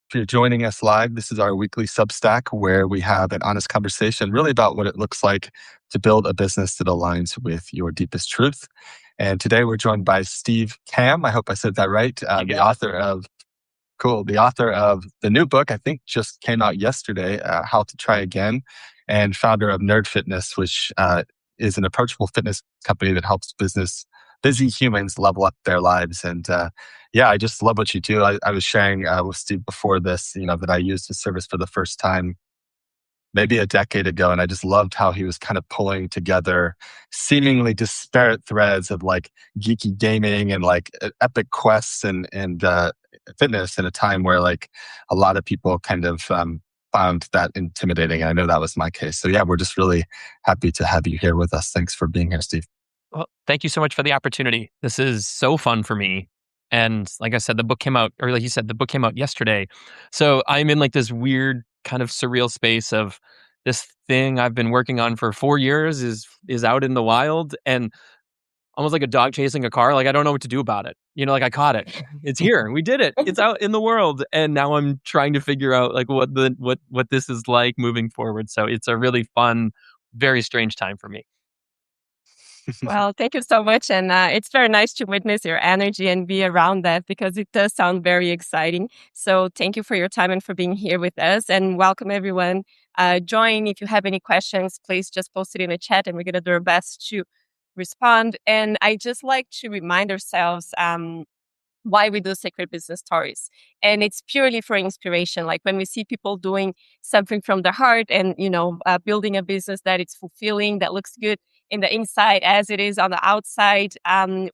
If you're joining us live, this is our weekly Substack where we have an honest conversation really about what it looks like to build a business that aligns with your deepest truth. And today we're joined by Steve Kamb. I hope I said that right. The author of the new book, I think just came out yesterday, How to Try Again, and founder of Nerd Fitness, which is an approachable fitness company that helps busy humans level up their lives. And I just love what you do. I was sharing with Steve before this, that I used his service for the first time maybe a decade ago. And I just loved how he was kind of pulling together seemingly disparate threads of like geeky gaming and like epic quests and fitness in a time where like a lot of people kind of found that intimidating. And I know that was my case. So yeah, we're just really happy to have you here with us. Thanks for being here, Steve. Well, thank you so much for the opportunity. This is so fun for me. And like I said, the book came out, or like you said, the book came out yesterday. So I'm in like this weird kind of surreal space of this thing I've been working on for 4 years is out in the wild and almost like a dog chasing a car. Like I don't know what to do about it. Like I caught it. It's here. We did it. It's out in the world. And now I'm trying to figure out like what this is like moving forward. So it's a really fun, very strange time for me. Well, thank you so much. And it's very nice to witness your energy and be around that because it does sound very exciting. So thank you for your time and for being here with us. And welcome, everyone. Join if you have any questions, please just post it in the chat and we're going to do our best to respond. And I just like to remind ourselves why we do Sacred Business Stories. And it's purely for inspiration. Like when we see people doing something from their heart and, building a business that it's fulfilling, that looks good in the inside as it is on the outside,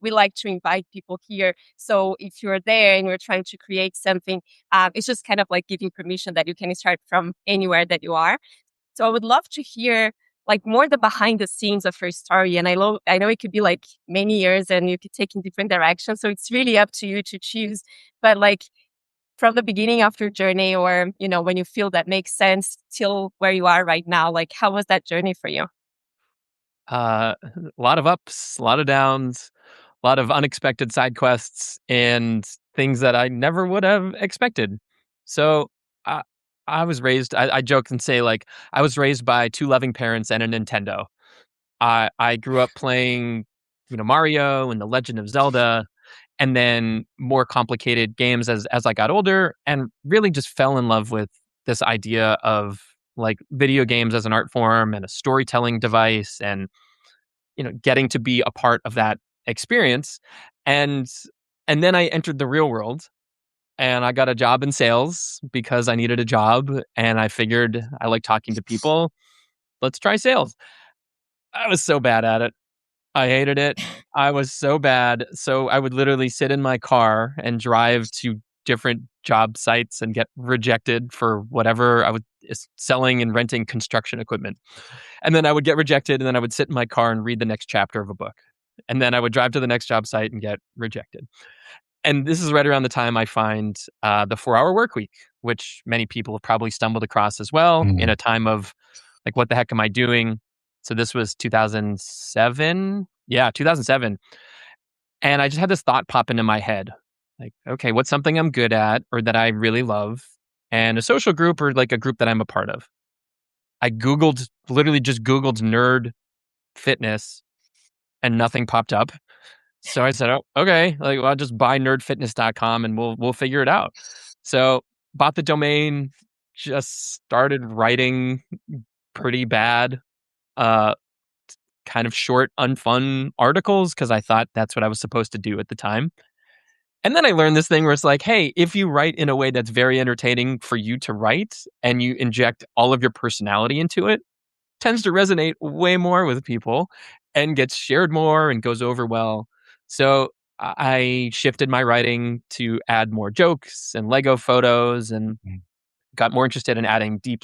we like to invite people here. So if you're there and you're trying to create something, it's just kind of like giving permission that you can start from anywhere that you are. So I would love to hear like more the behind the scenes of your story. And I know it could be like many years and you could take in different directions. So it's really up to you to choose. But like from the beginning of your journey or, when you feel that makes sense till where you are right now, like how was that journey for you? A lot of ups, a lot of downs, a lot of unexpected side quests and things that I never would have expected. So I was raised, I joke and say like, I was raised by 2 loving parents and a Nintendo. I grew up playing, Mario and The Legend of Zelda, and then more complicated games as I got older, and really just fell in love with this idea of like video games as an art form and a storytelling device, and getting to be a part of that experience. And then I entered the real world. And I got a job in sales because I needed a job. And I figured I like talking to people. Let's try sales. I was so bad at it. I hated it. I was so bad. So I would literally sit in my car and drive to different job sites and get rejected for whatever I was selling and renting construction equipment. And then I would get rejected. And then I would sit in my car and read the next chapter of a book. And then I would drive to the next job site and get rejected. And this is right around the time I find the 4-Hour Workweek, which many people have probably stumbled across as well in a time of like, what the heck am I doing? So this was 2007. Yeah, 2007. And I just had this thought pop into my head. Like, okay, what's something I'm good at or that I really love? And a social group or like a group that I'm a part of. I literally just Googled nerd fitness and nothing popped up. So I said, oh, okay, like, well, I'll just buy nerdfitness.com and we'll figure it out. So bought the domain, just started writing pretty bad, kind of short, unfun articles because I thought that's what I was supposed to do at the time. And then I learned this thing where it's like, hey, if you write in a way that's very entertaining for you to write and you inject all of your personality into it, tends to resonate way more with people and gets shared more and goes over well. So I shifted my writing to add more jokes and Lego photos and got more interested in adding deep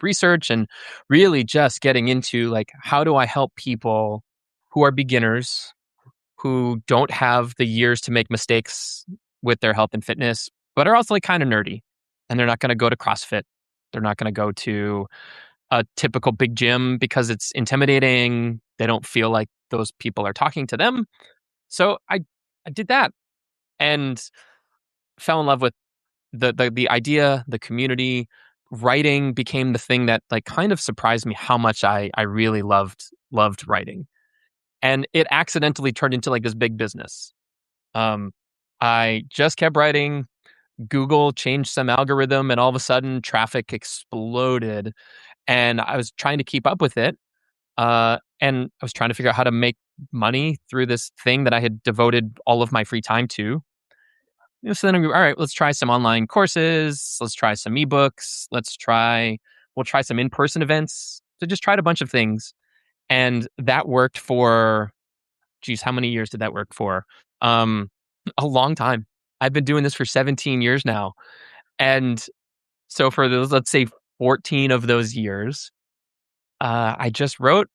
research and really just getting into like, how do I help people who are beginners, who don't have the years to make mistakes with their health and fitness, but are also like kind of nerdy and they're not going to go to CrossFit. They're not going to go to a typical big gym because it's intimidating. They don't feel like those people are talking to them. So I did that and fell in love with the idea, the community, writing became the thing that like kind of surprised me how much I really loved writing. And it accidentally turned into like this big business. I just kept writing. Google changed some algorithm, and all of a sudden, traffic exploded. And I was trying to keep up with it. And I was trying to figure out how to make money through this thing that I had devoted all of my free time to. So then, all right, let's try some online courses. Let's try some ebooks. We'll try some in-person events. So just tried a bunch of things. And that worked for, geez, how many years did that work for? A long time. I've been doing this for 17 years now. And so for those, let's say 14 of those years, I just wrote.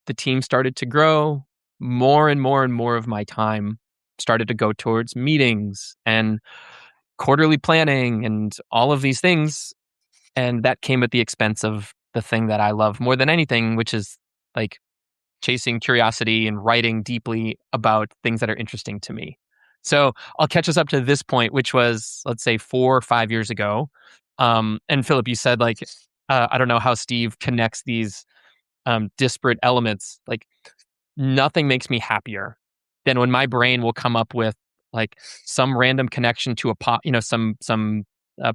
The team started to grow. More and more and more of my time started to go towards meetings and quarterly planning and all of these things. And that came at the expense of the thing that I love more than anything, which is like chasing curiosity and writing deeply about things that are interesting to me. So I'll catch us up to this point, which was, let's say, 4 or 5 years ago. And Philip, you said like, I don't know how Steve connects these disparate elements. Like nothing makes me happier than when my brain will come up with like some random connection to a pop, some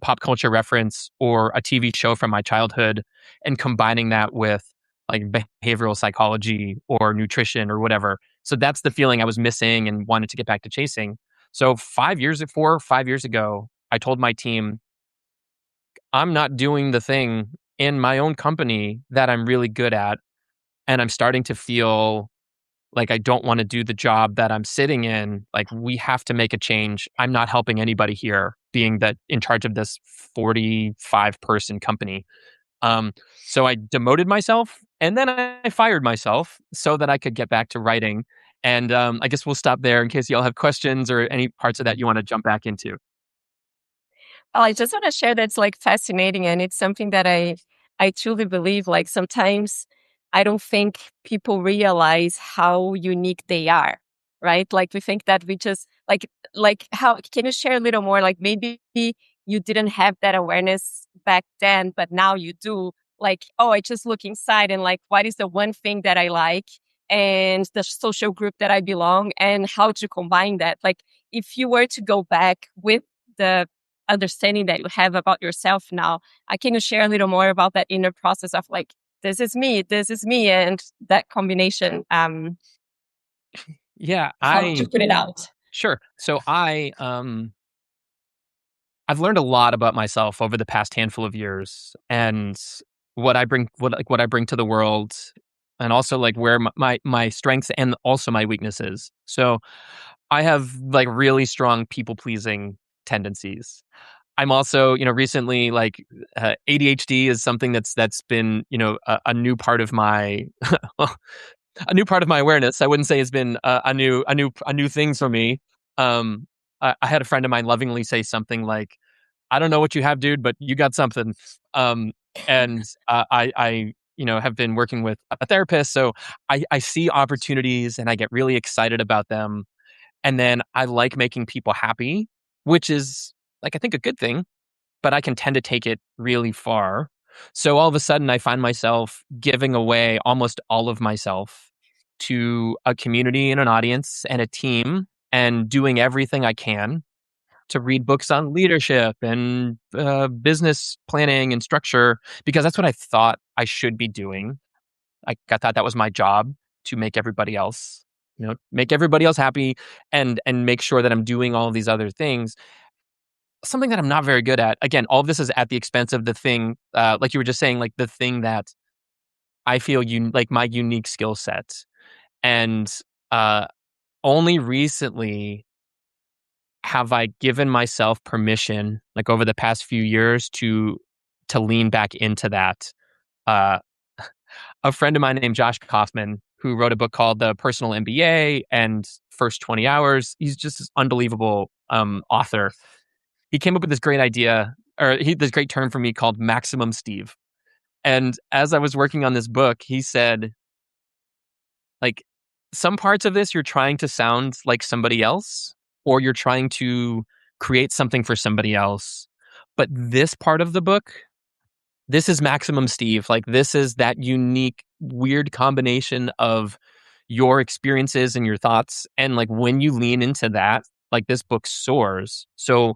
pop culture reference or a TV show from my childhood, and combining that with like behavioral psychology or nutrition or whatever. So that's the feeling I was missing and wanted to get back to chasing. So 4 or 5 years ago, I told my team, I'm not doing the thing in my own company that I'm really good at. And I'm starting to feel like I don't want to do the job that I'm sitting in. Like we have to make a change. I'm not helping anybody here being that in charge of this 45 person company. So I demoted myself and then I fired myself so that I could get back to writing. And I guess we'll stop there in case you all have questions or any parts of that you want to jump back into. Well, I just want to share that's like fascinating, and it's something that I truly believe. Like sometimes I don't think people realize how unique they are, right? Like we think that we just like how can you share a little more? Like maybe you didn't have that awareness back then, but now you do. Like, oh, I just look inside and like, what is the one thing that I like and the social group that I belong, and how to combine that? Like, if you were to go back with the understanding that you have about yourself now, can you share a little more about that inner process of like, this is me, and that combination, Yeah, how to put it out? sure. So I've learned a lot about myself over the past handful of years, and what I bring to the world, and also like where my strengths and also my weaknesses. So I have like really strong people pleasing tendencies. I'm also, recently like ADHD is something that's been, a new part of my a new part of my awareness. I wouldn't say it's been a new thing for me. I had a friend of mine lovingly say something like, "I don't know what you have, dude, but you got something." Um, and I have been working with a therapist, so I see opportunities and I get really excited about them, and then I like making people happy, which is like I think a good thing, but I can tend to take it really far. So all of a sudden, I find myself giving away almost all of myself to a community and an audience and a team, and doing everything I can to read books on leadership and business planning and structure, because that's what I thought I should be doing. I thought that was my job, to make everybody else happy, and make sure that I'm doing all of these other things. Something that I'm not very good at. Again, all of this is at the expense of the thing, like you were just saying, like the thing that I feel like my unique skill set. And uh, only recently have I given myself permission, like over the past few years, to lean back into that. Uh, a friend of mine named Josh Kaufman, who wrote a book called The Personal MBA and First 20 Hours. He's just this unbelievable author. He came up with this great idea, or this great term for me called Maximum Steve. And as I was working on this book, he said, like, some parts of this you're trying to sound like somebody else, or you're trying to create something for somebody else. But this part of the book, this is Maximum Steve. Like, this is that unique, weird combination of your experiences and your thoughts. And like, when you lean into that, like, this book soars. So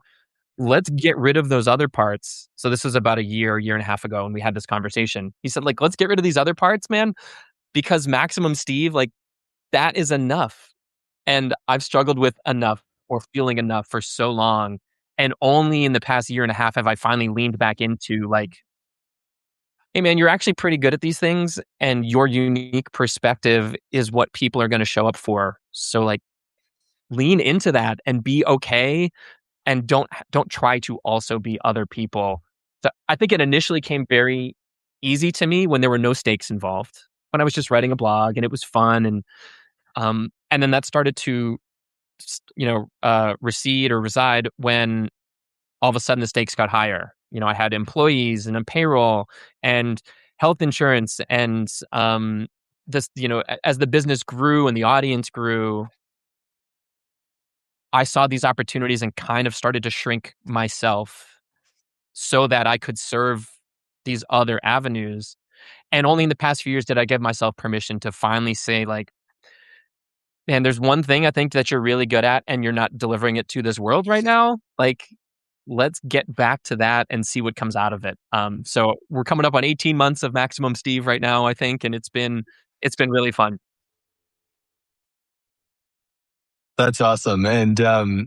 let's get rid of those other parts. So this was about a year and a half ago, and we had this conversation. He said, like, let's get rid of these other parts, man, because Maximum Steve, like, that is enough. And I've struggled with enough or feeling enough for so long. And only in the past year and a half have I finally leaned back into, like, hey, man, you're actually pretty good at these things, and your unique perspective is what people are going to show up for. So, like, lean into that and be okay, and don't try to also be other people. So I think it initially came very easy to me when there were no stakes involved, when I was just writing a blog and it was fun, and then that started to recede or reside when all of a sudden the stakes got higher. I had employees and a payroll and health insurance, and as the business grew and the audience grew, I saw these opportunities and kind of started to shrink myself so that I could serve these other avenues. And only in the past few years did I give myself permission to finally say, like, man, there's one thing I think that you're really good at and you're not delivering it to this world right now. Like, let's get back to that and see what comes out of it. So we're coming up on 18 months of Maximum Steve right now, I think, and it's been really fun. That's awesome. And the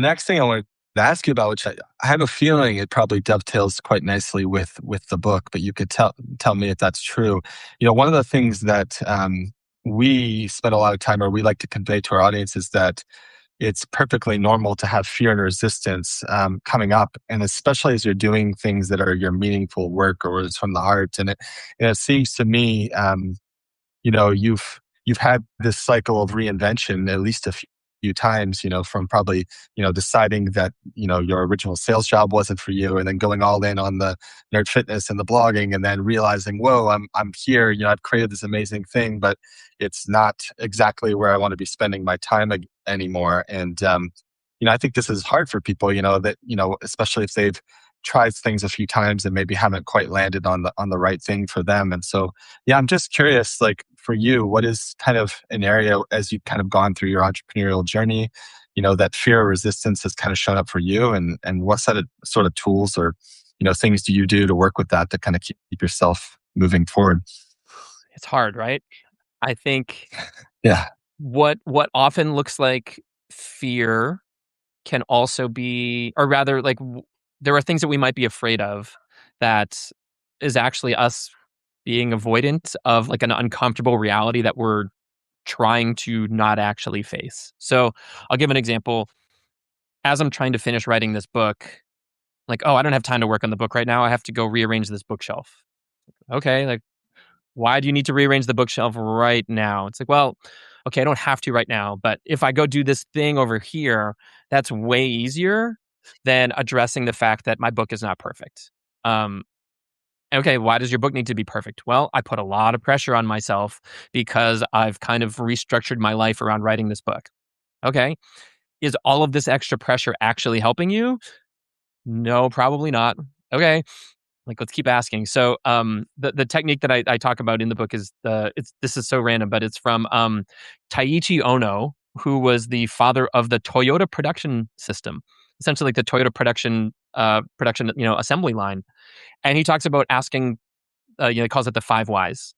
next thing I want to ask you about, which I have a feeling it probably dovetails quite nicely with the book, but you could tell me if that's true. One of the things that we spend a lot of time, or we like to convey to our audience, is that it's perfectly normal to have fear and resistance coming up, and especially as you're doing things that are your meaningful work or it's from the heart. And it seems to me, you've had this cycle of reinvention at least a few times, from probably, deciding that, your original sales job wasn't for you, and then going all in on the nerd fitness and the blogging, and then realizing, whoa, I'm here, I've created this amazing thing, but it's not exactly where I want to be spending my time anymore. And, I think this is hard for people, that, especially if they've tried things a few times and maybe haven't quite landed on the right thing for them. And so, yeah, I'm just curious, like, for you, what is kind of an area as you've kind of gone through your entrepreneurial journey, that fear or resistance has kind of shown up for you, and what sort of tools or, things do you do to work with that to kind of keep yourself moving forward? It's hard, right? I think Yeah. what often looks like fear can also be, or rather, like, there are things that we might be afraid of that is actually us being avoidant of, like, an uncomfortable reality that we're trying to not actually face. So I'll give an example. As I'm trying to finish writing this book, like, oh, I don't have time to work on the book right now. I have to go rearrange this bookshelf. Okay, like, why do you need to rearrange the bookshelf right now? It's like, well, okay, I don't have to right now, but if I go do this thing over here, that's way easier than addressing the fact that my book is not perfect. Um, okay, why does your book need to be perfect? Well, I put a lot of pressure on myself because I've kind of restructured my life around writing this book. Okay, is all of this extra pressure actually helping you? No, probably not. Okay, like, let's keep asking. So, the technique that I talk about in the book is this is so random, but it's from Taiichi Ono, who was the father of the Toyota production system, essentially, like, the Toyota production assembly line. And he talks about asking, he calls it the 5 whys.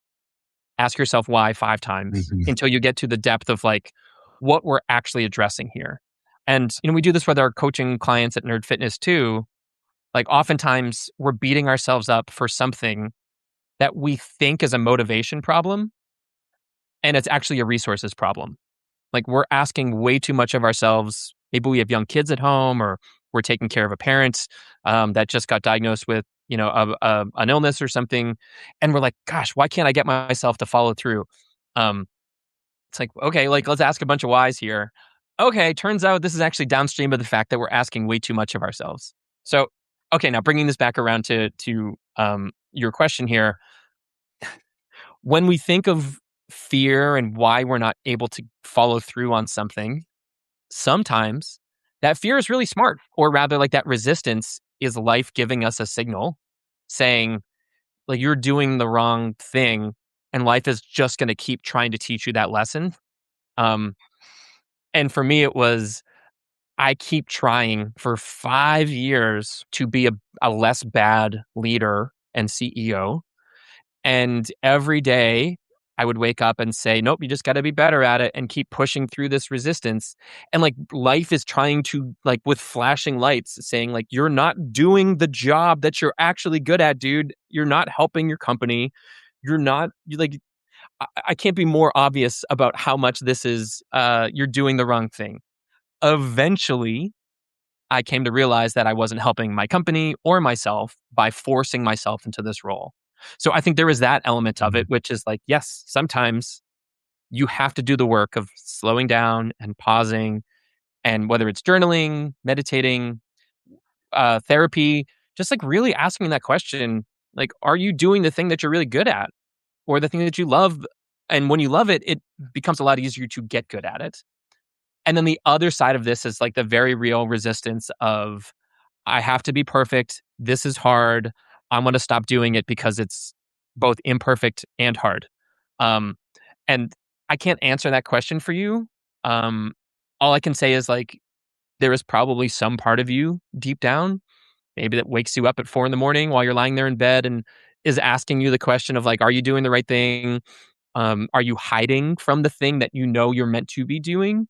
Ask yourself why 5 times Mhm. until you get to the depth of, like, what we're actually addressing here. And we do this with our coaching clients at Nerd Fitness too. Like, oftentimes we're beating ourselves up for something that we think is a motivation problem, and it's actually a resources problem. Like, we're asking way too much of ourselves. Maybe we have young kids at home, or we're taking care of a parent that just got diagnosed with, an illness or something, and we're like, gosh, why can't I get myself to follow through? Um, it's like, okay, like, let's ask a bunch of whys here. Okay, turns out this is actually downstream of the fact that we're asking way too much of ourselves. So, okay, now bringing this back around to your question here, when we think of fear and why we're not able to follow through on something, sometimes that fear is really smart, or rather, like, that resistance is life giving us a signal saying, like, you're doing the wrong thing, and life is just going to keep trying to teach you that lesson. Um, and for me, it was I keep trying for 5 years to be a less bad leader and CEO. And every day I would wake up and say, nope, you just got to be better at it and keep pushing through this resistance. And like life is trying to, like, with flashing lights saying, like, you're not doing the job that you're actually good at, dude. You're not helping your company. You're not you like, I can't be more obvious about how much this is, you're doing the wrong thing. Eventually, I came to realize that I wasn't helping my company or myself by forcing myself into this role. So I think there is that element of it, which is like, yes, sometimes you have to do the work of slowing down and pausing, and whether it's journaling, meditating, therapy, just like really asking that question, like, are you doing the thing that you're really good at or the thing that you love? And when you love it, it becomes a lot easier to get good at it. And then the other side of this is like the very real resistance of, I have to be perfect. This is hard. I'm going to stop doing it because it's both imperfect and hard. Um, and I can't answer that question for you. Um, all I can say is, like, there is probably some part of you deep down, maybe that wakes you up at 4 a.m. while you're lying there in bed and is asking you the question of, like, are you doing the right thing? Are you hiding from the thing that you know you're meant to be doing?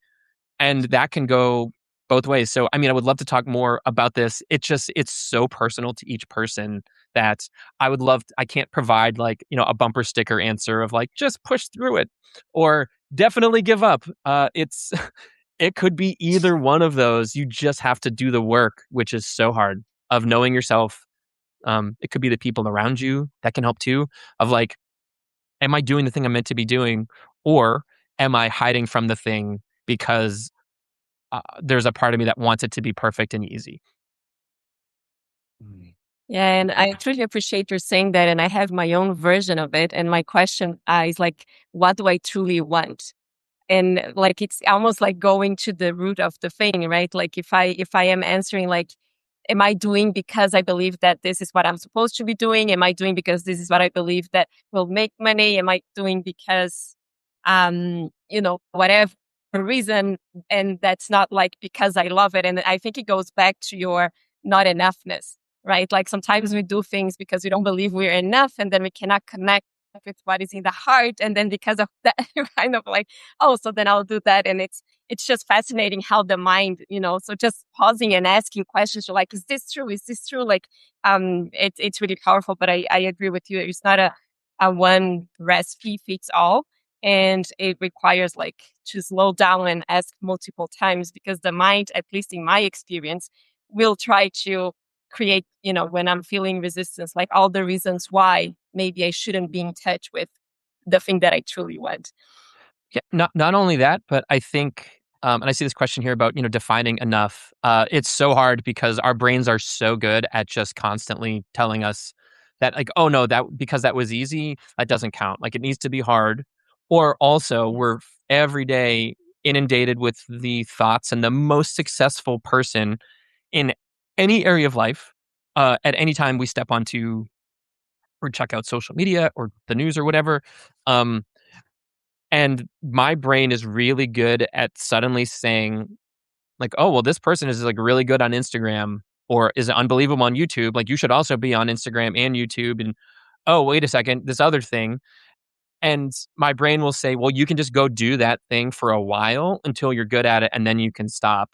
And that can go both ways. So, I mean, I would love to talk more about this. It's so personal to each person that I can't provide, like, a bumper sticker answer of like, just push through it or definitely give up. It could be either one of those. You just have to do the work, which is so hard, of knowing yourself. It could be the people around you that can help too, of like, am I doing the thing I'm meant to be doing? Or am I hiding from the thing because there's a part of me that wants it to be perfect and easy? Mm. Yeah, and I truly appreciate you saying that. And I have my own version of it. And my question is like, what do I truly want? And like it's almost like going to the root of the thing, right? Like if I am answering like, am I doing because I believe that this is what I'm supposed to be doing? Am I doing because this is what I believe that will make money? Am I doing because whatever reason? And that's not like because I love it. And I think it goes back to your not enoughness, right? Like sometimes we do things because we don't believe we're enough, and then we cannot connect with what is in the heart. And then because of that, you're kind of like, oh, so then I'll do that. And it's just fascinating how the mind, so just pausing and asking questions, you're like, is this true? Is this true? Like, it's really powerful. But I agree with you. It's not a one recipe fits all. And it requires like to slow down and ask multiple times, because the mind, at least in my experience, will try to create, when I'm feeling resistance, like all the reasons why maybe I shouldn't be in touch with the thing that I truly want. Yeah, not only that, but I think, and I see this question here about defining enough. It's so hard because our brains are so good at just constantly telling us that, like, oh no, that because that was easy, that doesn't count. Like, it needs to be hard. Or also, we're every day inundated with the thoughts, and the most successful person in any area of life, at any time we step onto or check out social media or the news or whatever. And my brain is really good at suddenly saying, like, oh, well, this person is like really good on Instagram or is unbelievable on YouTube. Like, you should also be on Instagram and YouTube. And oh, wait a second, this other thing. And my brain will say, well, you can just go do that thing for a while until you're good at it, and then you can stop.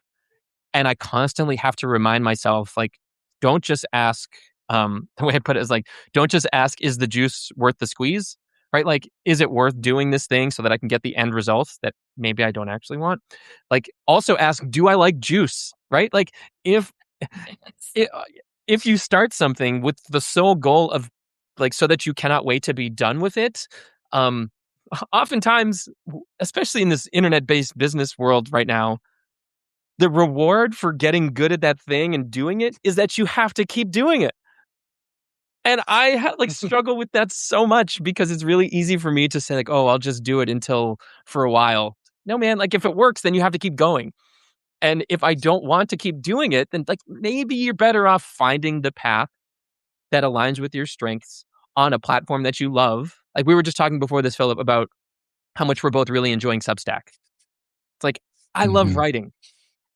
And I constantly have to remind myself, like, don't just ask, the way I put it is like, don't just ask, is the juice worth the squeeze? Right? Like, is it worth doing this thing so that I can get the end results that maybe I don't actually want? Like, also ask, do I like juice? Right? Like, if i- if you start something with the sole goal of, like, so that you cannot wait to be done with it, um, oftentimes, especially in this internet-based business world right now, the reward for getting good at that thing and doing it is that you have to keep doing it. And I like struggle with that so much because it's really easy for me to say, like, oh, I'll just do it until for a while. No, man, like, if it works, then you have to keep going. And if I don't want to keep doing it, then like maybe you're better off finding the path that aligns with your strengths on a platform that you love. Like we were just talking before this, Philip, about how much we're both really enjoying Substack. It's like, I love writing.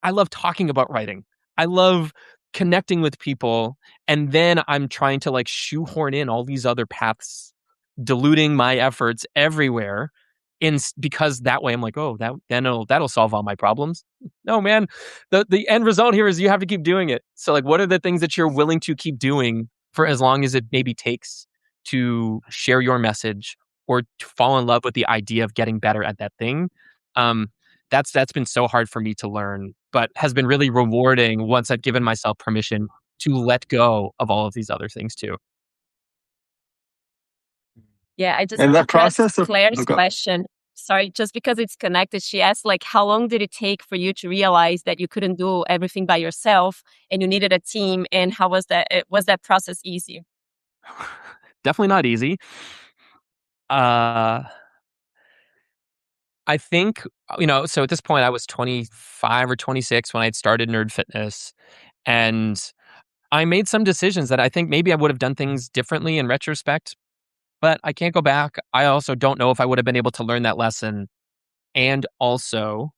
I love talking about writing. I love connecting with people. And then I'm trying to like shoehorn in all these other paths, diluting my efforts everywhere. Because that way I'm like, oh, that'll solve all my problems. No, man. The end result here is you have to keep doing it. So like, what are the things that you're willing to keep doing for as long as it maybe takes to share your message or to fall in love with the idea of getting better at that thing? That's been so hard for me to learn, but has been really rewarding once I've given myself permission to let go of all of these other things too. Yeah, I just And that want to ask process of Claire's okay. question. Sorry, just because it's connected, she asked, like, how long did it take for you to realize that you couldn't do everything by yourself and you needed a team? And how was that? Was that process easy? Definitely not easy. I think, so at this point I was 25 or 26 when I had started Nerd Fitness, and I made some decisions that I think maybe I would have done things differently in retrospect, but I can't go back. I also don't know if I would have been able to learn that lesson. And also,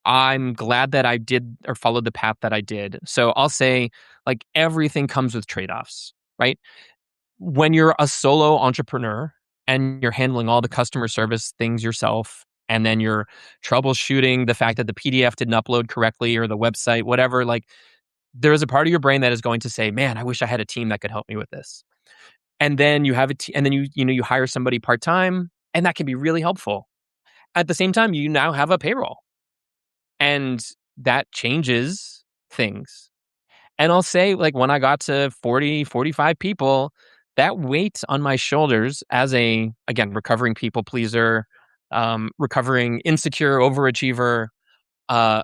I'm glad that I did or followed the path that I did. So I'll say, like, everything comes with trade-offs, right? When you're a solo entrepreneur and you're handling all the customer service things yourself, and then you're troubleshooting the fact that the PDF didn't upload correctly or the website, whatever, like, there is a part of your brain that is going to say, man, I wish I had a team that could help me with this. And then you have and then you hire somebody part-time, and that can be really helpful. At the same time, you now have a payroll, and that changes things. And I'll say, like, when I got to 40, 45 people, that weight on my shoulders as again, recovering people pleaser, recovering insecure overachiever, uh,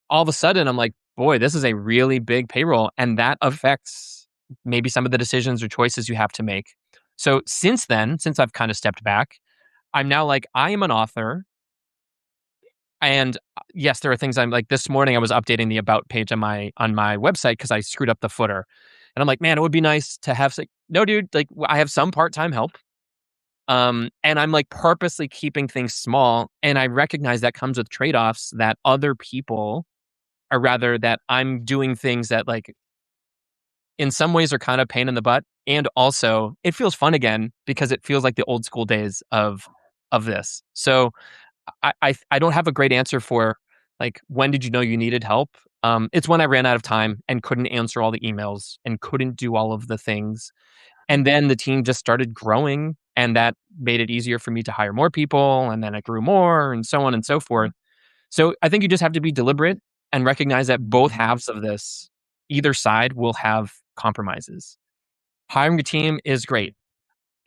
all of a sudden I'm like, boy, this is a really big payroll. And that affects maybe some of the decisions or choices you have to make. So since then, since I've kind of stepped back, I'm now like, I am an author. And yes, there are things I'm like, this morning I was updating the about page on my website because I screwed up the footer. And I'm like, man, it would be nice to have like, no, dude, like I have some part-time help. And I'm like purposely keeping things small. And I recognize that comes with trade-offs that other people, or rather that I'm doing things that like in some ways are kind of pain in the butt. And also it feels fun again because it feels like the old school days of this. So I don't have a great answer for like, when did you know you needed help? It's when I ran out of time and couldn't answer all the emails and couldn't do all of the things. And then the team just started growing, and that made it easier for me to hire more people. And then I grew more, and so on and so forth. So I think you just have to be deliberate and recognize that both halves of this, either side will have compromises. Hiring a team is great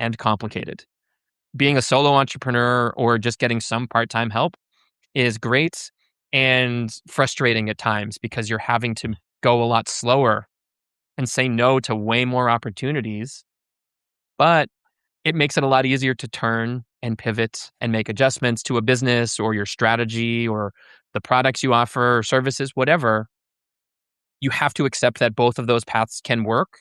and complicated. Being a solo entrepreneur or just getting some part-time help is great and frustrating at times because you're having to go a lot slower and say no to way more opportunities. But it makes it a lot easier to turn and pivot and make adjustments to a business or your strategy or the products you offer or services, whatever. You have to accept that both of those paths can work.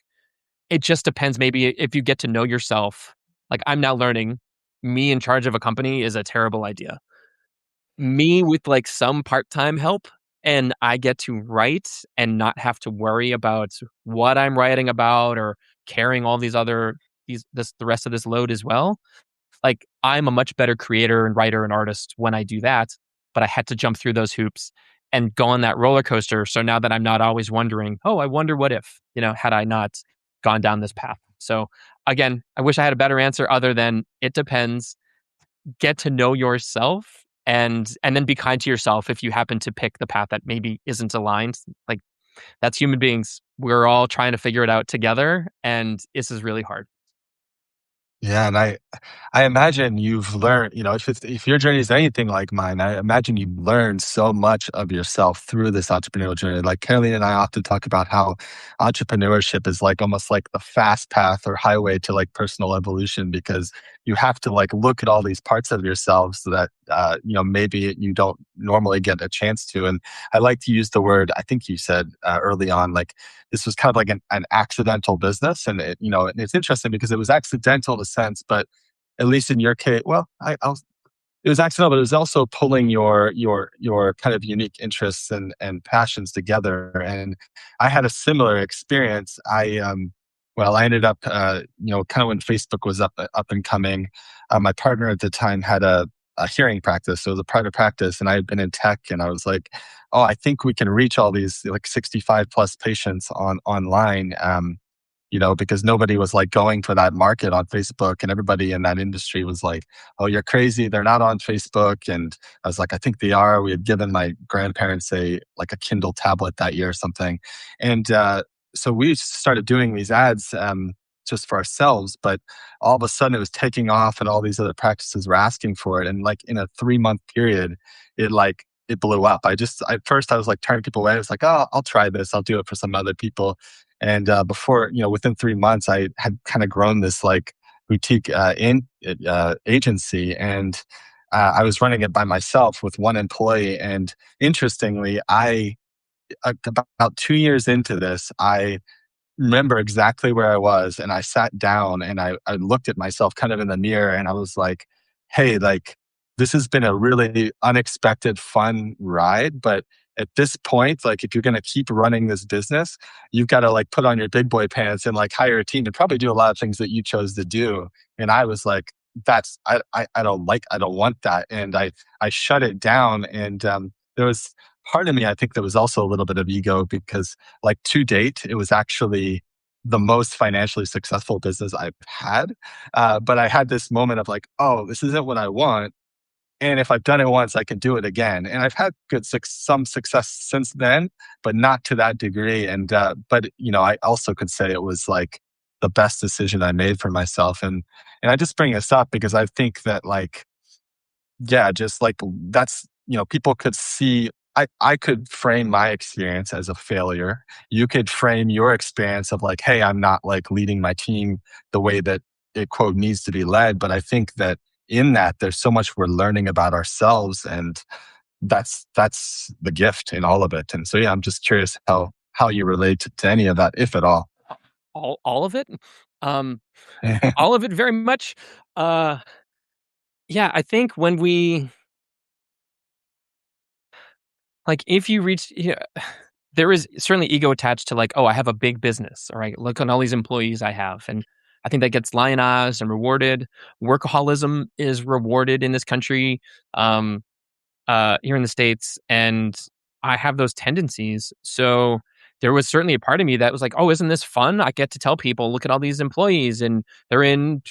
It just depends. Maybe if you get to know yourself, like I'm now learning, me in charge of a company is a terrible idea. Me with like some part-time help, and I get to write and not have to worry about what I'm writing about or carrying all these other the rest of this load as well. Like I'm a much better creator and writer and artist when I do that, but I had to jump through those hoops and go on that roller coaster. So now that I'm not always wondering, oh, I wonder what if, had I not gone down this path. So again, I wish I had a better answer other than it depends. Get to know yourself and then be kind to yourself if you happen to pick the path that maybe isn't aligned. Like that's human beings. We're all trying to figure it out together, and this is really hard. Yeah, and I imagine you've learned, if your journey is anything like mine, I imagine you've learned so much of yourself through this entrepreneurial journey. Like Caroline and I often talk about how entrepreneurship is like almost like the fast path or highway to like personal evolution because you have to like look at all these parts of yourselves that, maybe you don't normally get a chance to. And I like to use the word, I think you said early on, like this was kind of like an accidental business. And and it's interesting because it was accidental in a sense, but at least in your case, well, it was accidental, but it was also pulling your kind of unique interests and passions together. And I had a similar experience. I ended up, kind of when Facebook was up and coming. My partner at the time had a hearing practice. So it was a private practice, and I had been in tech, and I was like, "Oh, I think we can reach all these like 65 plus patients online." Because nobody was like going for that market on Facebook, and everybody in that industry was like, "Oh, you're crazy. They're not on Facebook." And I was like, "I think they are." We had given my grandparents a Kindle tablet that year or something. And so we started doing these ads just for ourselves, but all of a sudden it was taking off and all these other practices were asking for it. And like in a 3-month period, it blew up. At first I was like turning people away. I was like, "Oh, I'll try this. I'll do it for some other people." And within 3 months, I had kind of grown this like boutique agency, and I was running it by myself with one employee. And interestingly, about 2 years into this, I remember exactly where I was, and I sat down and I looked at myself kind of in the mirror, and I was like, "Hey, like this has been a really unexpected, fun ride, but at this point, like if you're going to keep running this business, you've got to like put on your big boy pants and like hire a team and probably do a lot of things that you chose to do." And I was like, I don't want that," and I shut it down. And there was part of me, I think, there was also a little bit of ego because, like, to date, it was actually the most financially successful business I've had. But I had this moment of like, "Oh, this isn't what I want. And if I've done it once, I can do it again." And I've had some success since then, but not to that degree. And, I also could say it was like the best decision I made for myself. And I just bring this up because I think that, like, yeah, just like people could see, I could frame my experience as a failure. You could frame your experience of like, "Hey, I'm not like leading my team the way that it quote needs to be led." But I think that in that, there's so much we're learning about ourselves. And that's the gift in all of it. And so, yeah, I'm just curious how you relate to any of that, if at all. All of it? Um, all of it very much. Uh, yeah, I think when we like, if you reach, yeah, there is certainly ego attached to like, oh, I have a big business, all right, look at all these employees I have, and I think that gets lionized and rewarded. Workaholism is rewarded in this country, um, here in the States, and I have those tendencies. So there was certainly a part of me that was like, oh, isn't this fun? I get to tell people, look at all these employees, and they're in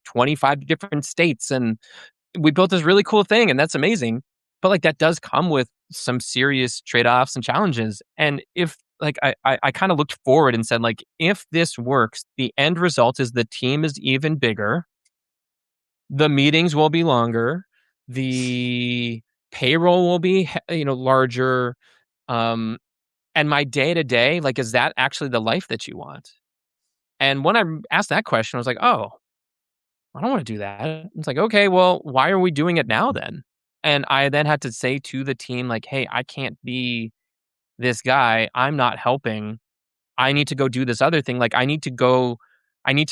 25 different states, and we built this really cool thing, and that's amazing. But like that does come with some serious trade-offs and challenges. And if like I kind of looked forward and said, like, if this works, the end result is the team is even bigger, the meetings will be longer, the payroll will be larger, um, and my day to day, like, is that actually the life that you want? And when I asked that question, I was like, oh, I don't want to do that. It's like, okay, well, why are we doing it now then? And I then had to say to the team, like, hey, I can't be this guy. I'm not helping. I need to go do this other thing. Like, I need to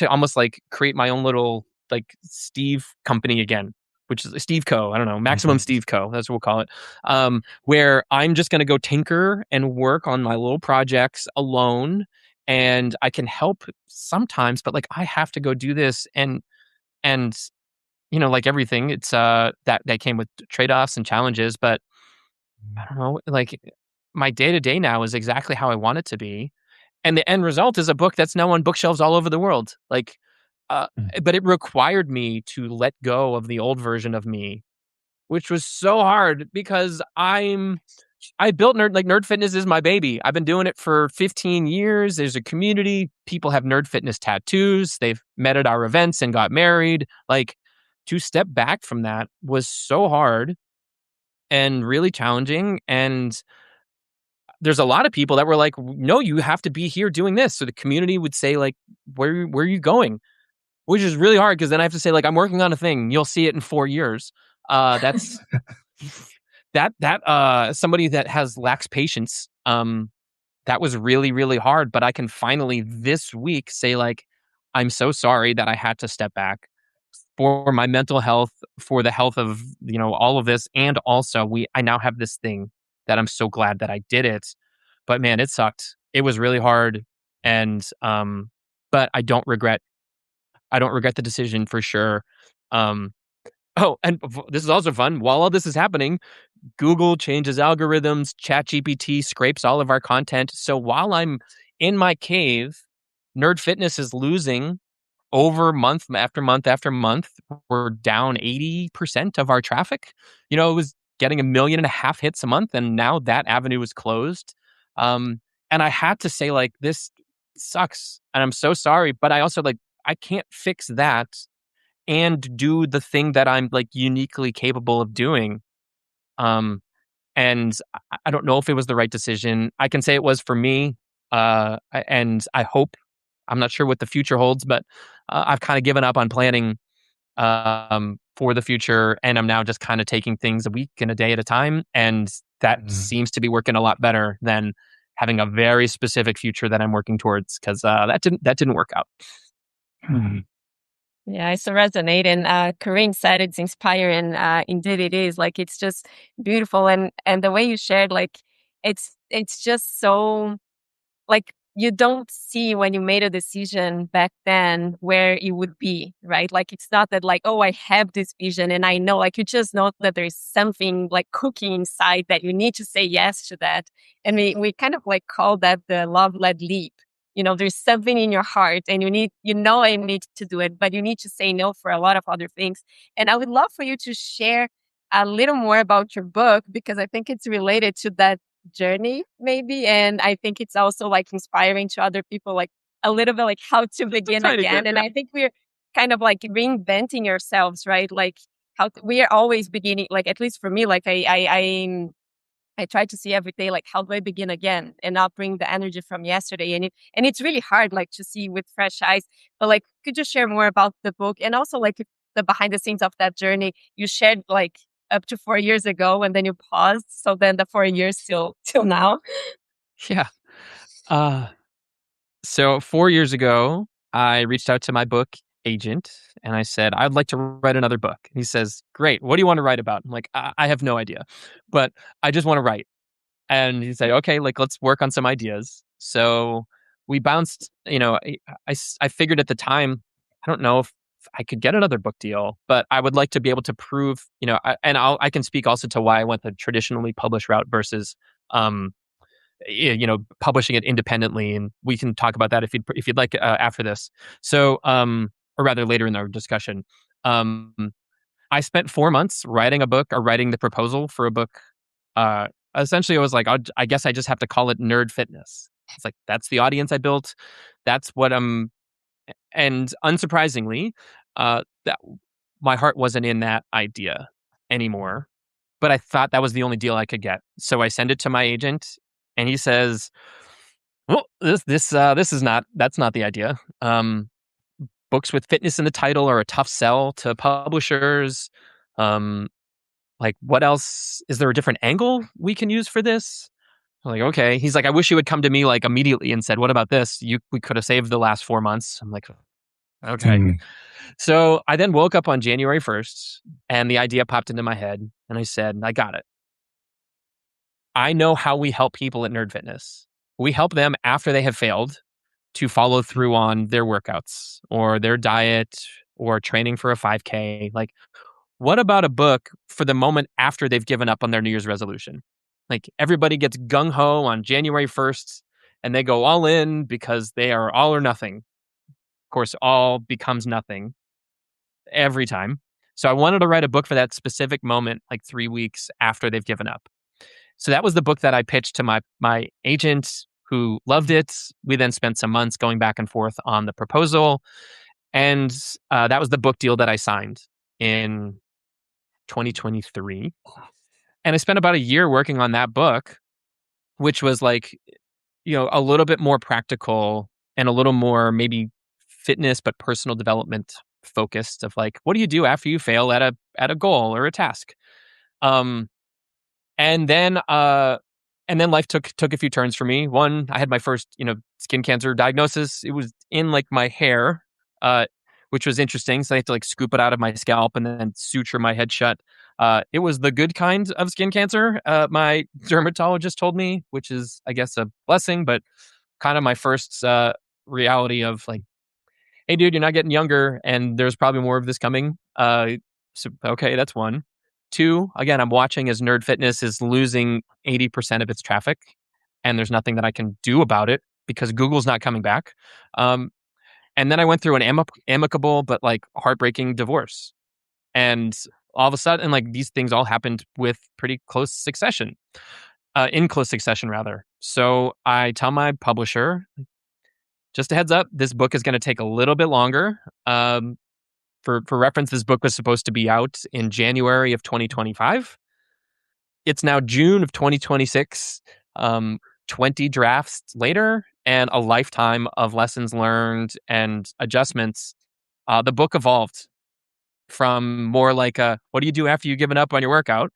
almost like create my own little like Steve company again, which is Steve Co. I don't know, Maximum Mhm. Steve Co. That's what we'll call it. Where I'm just going to go tinker and work on my little projects alone. And I can help sometimes, but like I have to go do this. And like everything, it's that came with trade-offs and challenges, but I don't know, like my day-to-day now is exactly how I want it to be. And the end result is a book that's now on bookshelves all over the world. Like uh but it required me to let go of the old version of me, which was so hard because I built Nerd Fitness is my baby. I've been doing it for 15 years. There's a community. People have Nerd Fitness tattoos. They've met at our events and got married. Like, to step back from that was so hard and really challenging. And there's a lot of people that were like, no, you have to be here doing this. So the community would say, like, where are you going? which is really hard because then I have to say, like, I'm working on a thing. You'll see it in 4 years. That's somebody that lacks patience. That was really, really hard. But I can finally this week say, like, I'm so sorry that I had to step back for my mental health, for the health of, all of this. And also I now have this thing that I'm so glad that I did it. But man, it sucked. It was really hard. And, but I don't regret the decision for sure. Um, oh, and this is also fun. While all this is happening, Google changes algorithms, ChatGPT scrapes all of our content. So while I'm in my cave, Nerd Fitness is losing over month after month after month. We're down 80% of our traffic. It was getting 1.5 million hits a month, and now that avenue is closed. And I had to say, like, this sucks, and I'm so sorry, but I also, like, I can't fix that and do the thing that I'm, like, uniquely capable of doing. And I don't know if it was the right decision. I can say it was for me. And I hope, I'm not sure what the future holds, but I've kind of given up on planning for the future. And I'm now just kind of taking things a week and a day at a time. And that seems to be working a lot better than having a very specific future that I'm working towards, because that didn't work out. Yeah, I so resonate. And Corinne said it's inspiring. Indeed, it is. Like, it's just beautiful, and the way you shared, like, it's just so, like, you don't see when you made a decision back then where it would be, right? Like, it's not that, like, oh, I have this vision and I know, like, you just know that there's something like cooking inside that you need to say yes to that. And we kind of like call that the love-led leap. There's something in your heart and you need to do it, but you need to say no for a lot of other things. And I would love for you to share a little more about your book, because I think it's related to that journey maybe. And I think it's also like inspiring to other people, like a little bit like how to begin again. And I think we're kind of like reinventing ourselves, right? Like we are always beginning, like, at least for me, like I try to see every day, like, how do I begin again and not bring the energy from yesterday? And it's really hard, like, to see with fresh eyes. But, like, could you share more about the book and also like the behind the scenes of that journey? You shared like up to 4 years ago, and then you paused. So then the 4 years till now. Yeah. So 4 years ago, I reached out to my book agent and I said, I'd like to write another book. He says, great. What do you want to write about? I'm like, I have no idea, but I just want to write. And he'd say, okay, like, let's work on some ideas. So we bounced, I figured at the time, I don't know if I could get another book deal, but I would like to be able to prove, I can speak also to why I went the traditionally published route versus, publishing it independently, and we can talk about that if you'd like after this. So, or rather later in our discussion. I spent 4 months writing a book, or writing the proposal for a book. Essentially, I was like, I guess I just have to call it Nerd Fitness. It's like, that's the audience I built. That's what I'm. And unsurprisingly, that my heart wasn't in that idea anymore. But I thought that was the only deal I could get. So I send it to my agent, and he says, "Well, this is not. That's not the idea. Books with fitness in the title are a tough sell to publishers. Like, what else? Is there a different angle we can use for this?" I'm like, okay. He's like, I wish you would come to me like immediately and said, what about this? We could have saved the last 4 months. I'm like, okay. So I then woke up on January 1st and the idea popped into my head, and I said, I got it. I know how we help people at Nerd Fitness. We help them after they have failed to follow through on their workouts or their diet or training for a 5K. Like, what about a book for the moment after they've given up on their New Year's resolution? Like, everybody gets gung ho on January 1st and they go all in because they are all or nothing. Of course, all becomes nothing every time. So I wanted to write a book for that specific moment, like 3 weeks after they've given up. So that was the book that I pitched to my agent, who loved it. We then spent some months going back and forth on the proposal. And that was the book deal that I signed in 2023. And I spent about a year working on that book, which was like, a little bit more practical and a little more maybe fitness but personal development focused of like, what do you do after you fail at a goal or a task? Um, and then life took a few turns for me. One, I had my first, skin cancer diagnosis. It was in like my hair, which was interesting. So I had to like scoop it out of my scalp and then suture my head shut. It was the good kind of skin cancer. My dermatologist told me, which is, I guess, a blessing, but kind of my first reality of like, hey, dude, you're not getting younger, and there's probably more of this coming. So okay, that's one. Two, again, I'm watching as Nerd Fitness is losing 80% of its traffic, and there's nothing that I can do about it because Google's not coming back. And then I went through an amicable but like heartbreaking divorce, and all of a sudden, like these things all happened with pretty close succession, in close succession rather. So I tell my publisher, just a heads up, this book is going to take a little bit longer. For reference, this book was supposed to be out in January of 2025. It's now June of 2026, 20 drafts later, and a lifetime of lessons learned and adjustments. The book evolved from more like what do you do after you've given up on your workout?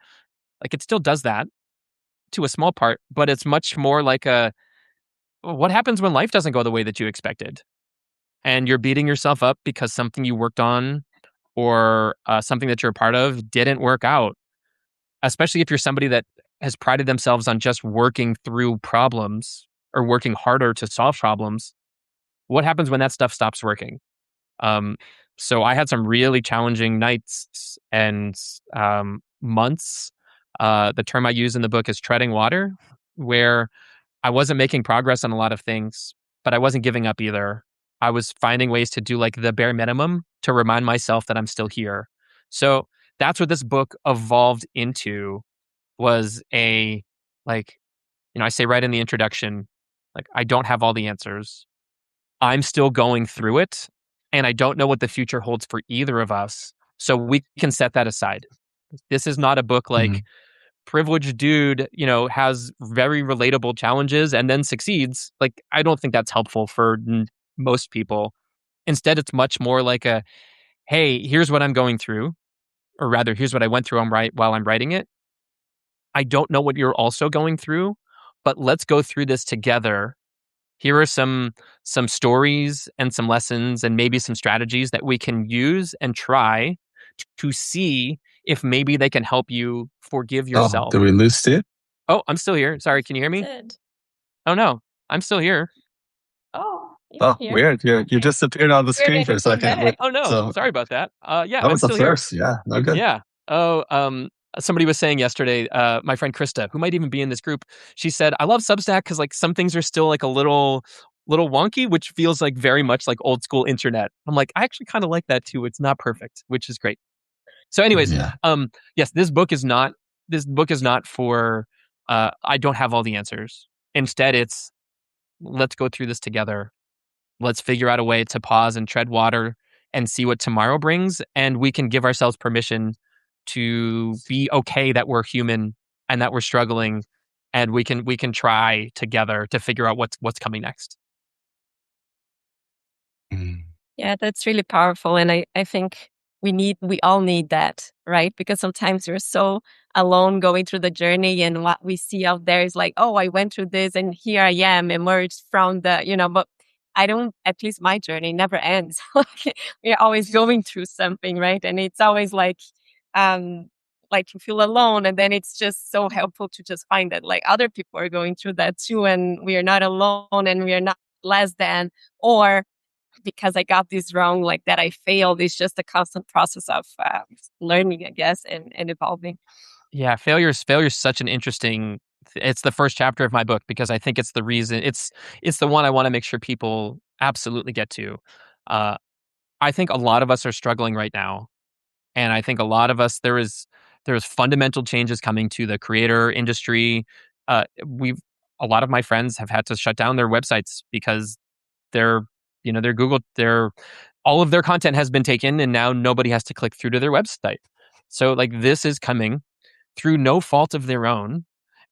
Like it still does that to a small part, but it's much more like what happens when life doesn't go the way that you expected? And you're beating yourself up because something you worked on or something that you're a part of didn't work out, especially if you're somebody that has prided themselves on just working through problems or working harder to solve problems. What happens when that stuff stops working? So I had some really challenging nights and months. The term I use in the book is treading water, where I wasn't making progress on a lot of things, but I wasn't giving up either. I was finding ways to do like the bare minimum to remind myself that I'm still here. So that's what this book evolved into, was I say right in the introduction, like, I don't have all the answers. I'm still going through it, and I don't know what the future holds for either of us. So we can set that aside. This is not a book like privileged dude, has very relatable challenges and then succeeds. Like, I don't think that's helpful for most people. Instead, it's much more like hey, here's what I'm going through, or rather, here's what I went through while I'm writing it. I don't know what you're also going through, but let's go through this together. Here are some stories and some lessons and maybe some strategies that we can use and try to see if maybe they can help you forgive yourself. Did we lose Steve? Oh, I'm still here. Sorry, can you hear me? Oh no, I'm still here. Here. Weird. You disappeared on the screen for a second. Oh no, sorry about that. Yeah, that was I'm the still first. Here. Yeah, no good. Yeah. Oh, somebody was saying yesterday, my friend Krista, who might even be in this group, she said, I love Substack because like some things are still like a little wonky, which feels like very much like old school internet. I'm like, I actually kind of like that too. It's not perfect, which is great. So anyways, yes, this book is not for, I don't have all the answers. Instead, it's, let's go through this together. Let's figure out a way to pause and tread water and see what tomorrow brings. And we can give ourselves permission to be okay that we're human and that we're struggling, and we can try together to figure out what's coming next. Yeah, that's really powerful. And I think we all need that, right? Because sometimes we're so alone going through the journey, and what we see out there is like, oh, I went through this and here I am emerged from but I don't, at least my journey never ends. We're always going through something, right? And it's always like you feel alone, and then it's just so helpful to just find that like other people are going through that too, and we are not alone, and we are not less than, or because I got this wrong, like that I failed. It's just a constant process of learning, I guess, and evolving. Yeah, failure's such an interesting. It's the first chapter of my book because I think it's the reason. It's the one I want to make sure people absolutely get to. I think a lot of us are struggling right now, and I think a lot of us there is fundamental changes coming to the creator industry. A lot of my friends have had to shut down their websites because their Google, all of their content has been taken, and now nobody has to click through to their website. So like this is coming through no fault of their own,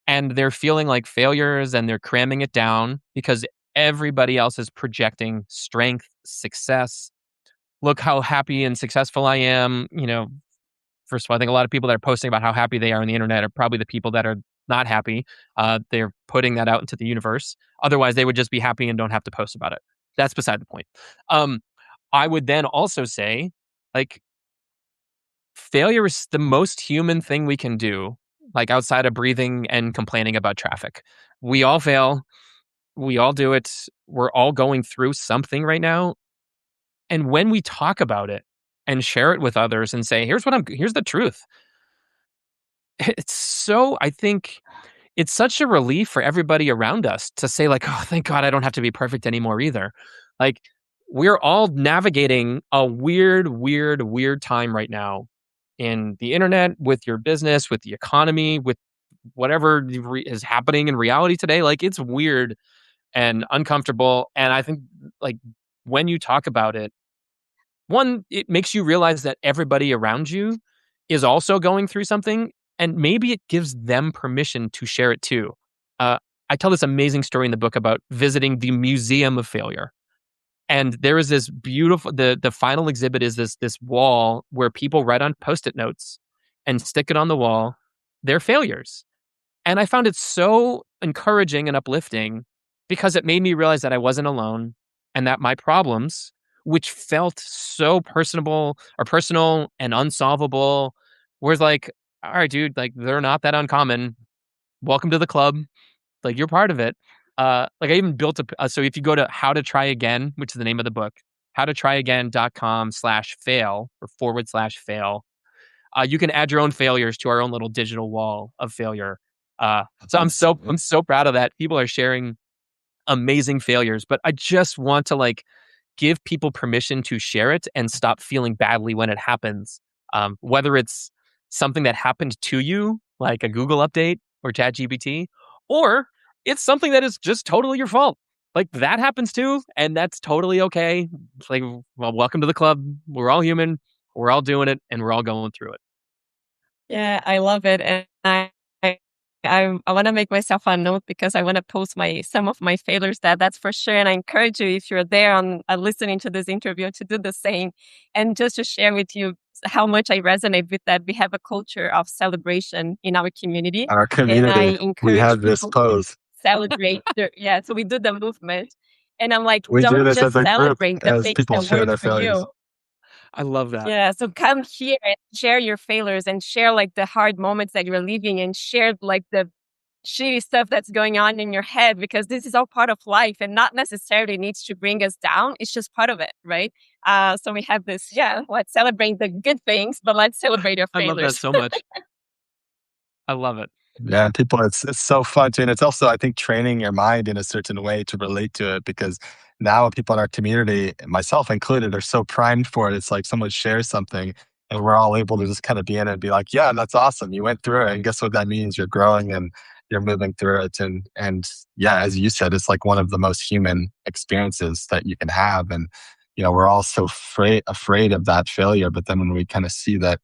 and they're feeling like failures and they're cramming it down because everybody else is projecting strength, success. Look how happy and successful I am. First of all, I think a lot of people that are posting about how happy they are on the internet are probably the people that are not happy. They're putting that out into the universe. Otherwise, they would just be happy and don't have to post about it. That's beside the point. I would then also say, like, failure is the most human thing we can do, like outside of breathing and complaining about traffic. We all fail. We all do it. We're all going through something right now. And when we talk about it and share it with others and say, here's the truth. I think it's such a relief for everybody around us to say, like, oh, thank God I don't have to be perfect anymore either. Like, we're all navigating a weird, weird, weird time right now in the internet, with your business, with the economy, with whatever is happening in reality today. Like, it's weird and uncomfortable. And I think, like, when you talk about it, one, it makes you realize that everybody around you is also going through something, and maybe it gives them permission to share it too. I tell this amazing story in the book about visiting the Museum of Failure. And there is this beautiful, the final exhibit is this wall where people write on Post-it notes and stick it on the wall, their failures. And I found it so encouraging and uplifting because it made me realize that I wasn't alone and that my problems, which felt so personal and unsolvable, was like, all right, dude, like, they're not that uncommon. Welcome to the club. Like, you're part of it. Like, I even built so if you go to How to Try Again, which is the name of the book, howtoTryAgain.com/fail or /fail, you can add your own failures to our own little digital wall of failure. So I'm so proud of that. People are sharing amazing failures, but I just want to, like, give people permission to share it and stop feeling badly when it happens. Whether it's something that happened to you, like a Google update or ChatGPT, or it's something that is just totally your fault. Like, that happens too, and that's totally okay. It's like, well, welcome to the club. We're all human. We're all doing it, and we're all going through it. Yeah, I love it. And I want to make myself a note because I want to post some of my failures that's for sure. And I encourage you, if you're there on listening to this interview, to do the same. And just to share with you how much I resonate with that. We have a culture of celebration in our community. Our And I community, we encourage have this people to pose. celebrate. So we do the movement. And I'm like, We do don't this just as a group celebrate the as things people that share work their for failures. you. I love that. Yeah, so come here and share your failures and share, like, the hard moments that you're living, and share, like, the shitty stuff that's going on in your head, because this is all part of life and not necessarily needs to bring us down. It's just part of it, right? So we have this, let's celebrate the good things, but let's celebrate your I love that failures. so much. I love it. Yeah, people, it's so fun too. And it's also, I think, training your mind in a certain way to relate to it, because now people in our community, myself included, are so primed for it. It's like someone shares something and we're all able to just kind of be in it and be like, yeah, that's awesome. You went through it. And guess what that means? You're growing and you're moving through it. And yeah, as you said, it's like one of the most human experiences that you can have. And, we're all so afraid of that failure. But then when we kind of see that,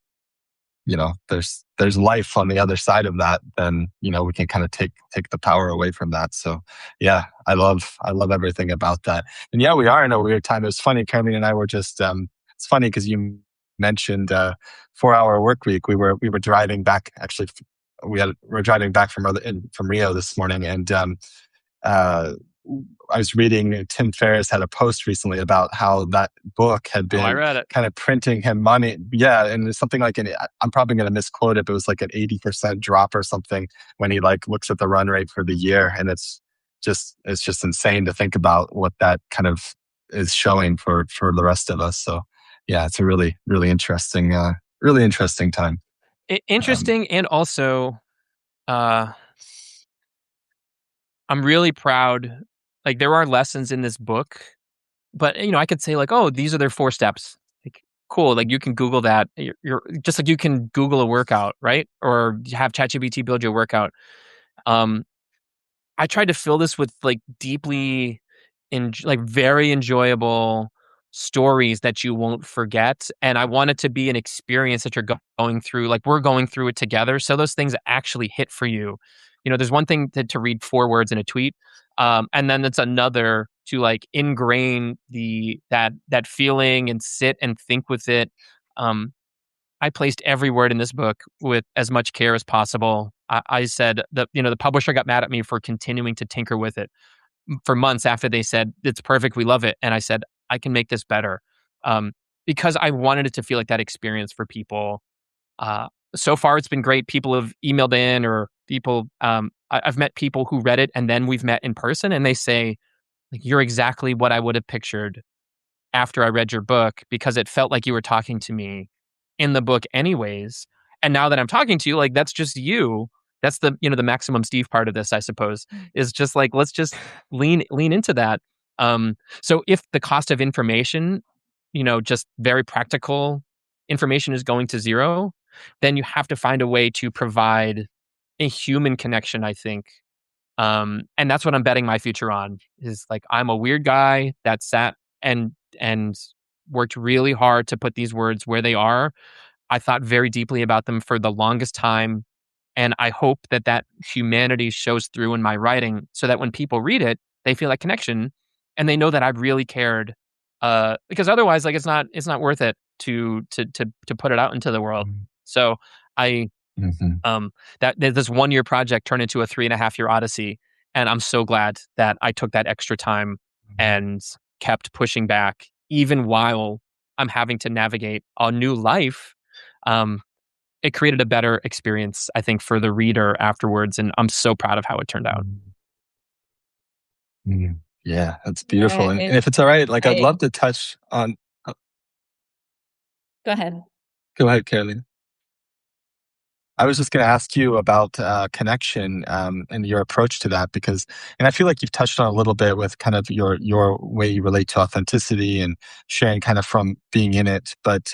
there's life on the other side of that, then, we can kind of take the power away from that. So yeah, I love everything about that. And yeah, we are in a weird time. It was funny. Carmen and I were just, it's funny because you mentioned 4-hour work week. We were driving back, actually. We're driving back from Rio this morning. And, I was reading, Tim Ferriss had a post recently about how that book had I been read it. kind of printing him money. Yeah. And it's something like, I'm probably going to misquote it, but it was like an 80% drop or something when he like looks at the run rate for the year. And it's just insane to think about what that kind of is showing for the rest of us. So yeah, it's a really, really interesting time. Interesting. And also, I'm really proud. Like, there are lessons in this book, but I could say, like, oh, these are their 4 steps. Like, cool. Like, you can Google that. You're just like, you can Google a workout, right? Or have ChatGPT build your workout. I tried to fill this with, like, deeply, like, very enjoyable stories that you won't forget. And I want it to be an experience that you're going through. Like, we're going through it together. So those things actually hit for you. there's one thing to read 4 words in a tweet, and then it's another to like ingrain that feeling and sit and think with it. I placed every word in this book with as much care as possible. I said the publisher got mad at me for continuing to tinker with it for months after they said it's perfect, we love it, and I said I can make this better, because I wanted it to feel like that experience for people. So far, it's been great. People have emailed in, or I've met people who read it, and then we've met in person, and they say, like, you're exactly what I would have pictured after I read your book, because it felt like you were talking to me in the book anyways. And now that I'm talking to you, like, that's just you. That's the maximum Steve part of this, I suppose, is just like, let's just lean into that. So if the cost of information, just very practical information is going to zero, then you have to find a way to provide a human connection, I think. And that's what I'm betting my future on, is like, I'm a weird guy that sat and worked really hard to put these words where they are. I thought very deeply about them for the longest time. And I hope that humanity shows through in my writing, so that when people read it, they feel that connection and they know that I've really cared. Because otherwise, like, it's not worth it to put it out into the world. So I, that this 1-year project turned into a 3.5-year odyssey. And I'm so glad that I took that extra time and kept pushing back, even while I'm having to navigate a new life. It created a better experience, I think, for the reader afterwards. And I'm so proud of how it turned out. Yeah, that's beautiful. Yeah, And if it's all right, like, I'd love to touch on. Go ahead. Go ahead, Caroline. I was just going to ask you about connection, and your approach to that, and I feel like you've touched on a little bit with kind of your way you relate to authenticity and sharing kind of from being in it. But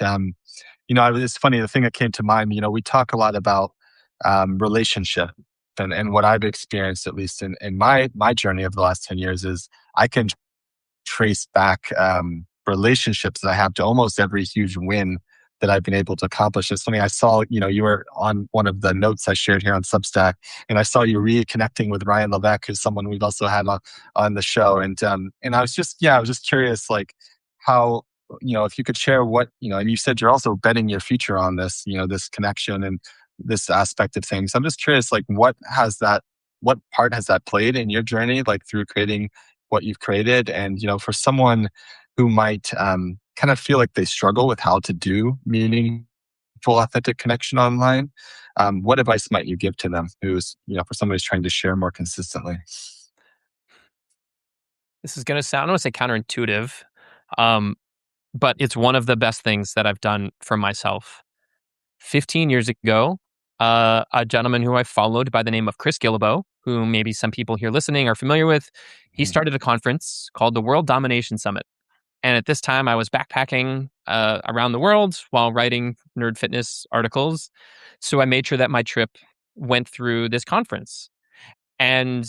it's funny. The thing that came to mind, we talk a lot about relationship, and what I've experienced, at least in my journey over the last 10 years, is I can trace back relationships that I have to almost every huge win that I've been able to accomplish. It's funny, I saw, you were on one of the notes I shared here on Substack, and I saw you reconnecting with Ryan Levesque, who's someone we've also had on the show. And I was just curious, like, how, if you could share what, and you said you're also betting your future on this, this connection and this aspect of things. I'm just curious, like, what part has that played in your journey, like, through creating what you've created? And, for someone who might kind of feel like they struggle with how to do meaningful, authentic connection online, what advice might you give to them, who's, for somebody who's trying to share more consistently? This is going to sound, I don't want to say counterintuitive, but it's one of the best things that I've done for myself. 15 years ago, a gentleman who I followed by the name of Chris Guillebeau, who maybe some people here listening are familiar with, he started a conference called the World Domination Summit. And at this time, I was backpacking around the world while writing nerd fitness articles. So I made sure that my trip went through this conference. And